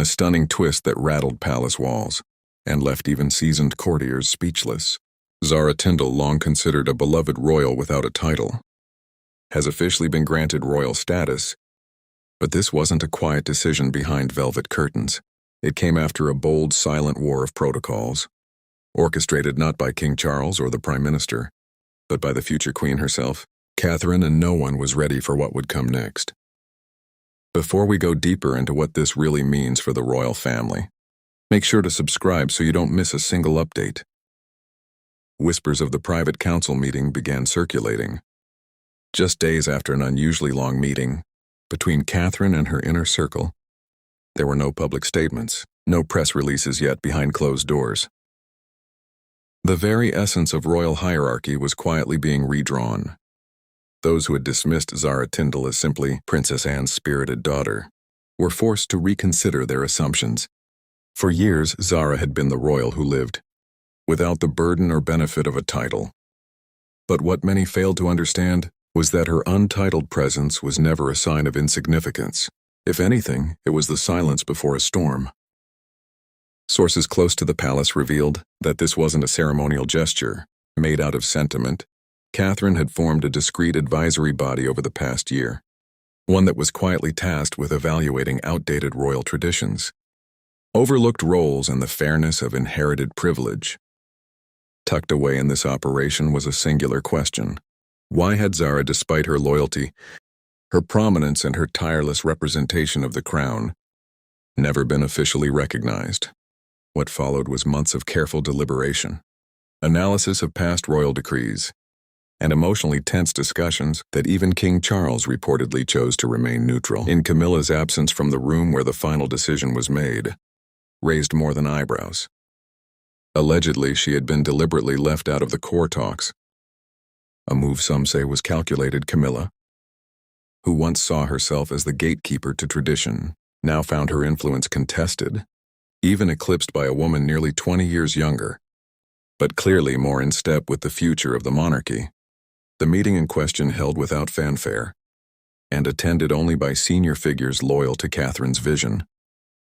a stunning twist that rattled palace walls and left even seasoned courtiers speechless. Zara Tindall, long considered a beloved royal without a title, has officially been granted royal status, but this wasn't a quiet decision behind velvet curtains. It came after a bold, silent war of protocols, orchestrated not by King Charles or the Prime Minister, but by the future Queen herself, Catherine, and no one was ready for what would come next. Before we go deeper into what this really means for the royal family, make sure to subscribe so you don't miss a single update. Whispers of the private council meeting began circulating. Just days after an unusually long meeting between Catherine and her inner circle, there were no public statements, no press releases yet behind closed doors. The very essence of royal hierarchy was quietly being redrawn. Those who had dismissed Zara Tindall as simply Princess Anne's spirited daughter were forced to reconsider their assumptions. For years, Zara had been the royal who lived without the burden or benefit of a title. But what many failed to understand was that her untitled presence was never a sign of insignificance. If anything, it was the silence before a storm. Sources close to the palace revealed that this wasn't a ceremonial gesture made out of sentiment. Catherine had formed a discreet advisory body over the past year, one that was quietly tasked with evaluating outdated royal traditions, overlooked roles, and the fairness of inherited privilege. Tucked away in this operation was a singular question. Why had Zara, despite her loyalty, her prominence, and her tireless representation of the crown, never been officially recognized? What followed was months of careful deliberation, analysis of past royal decrees, and emotionally tense discussions that even King Charles reportedly chose to remain neutral. In Camilla's absence from the room where the final decision was made, raised more than eyebrows. Allegedly, she had been deliberately left out of the core talks, a move some say was calculated. Camilla, who once saw herself as the gatekeeper to tradition, now found her influence contested, even eclipsed by a woman nearly 20 years younger, but clearly more in step with the future of the monarchy. The meeting in question, held without fanfare and attended only by senior figures loyal to Catherine's vision,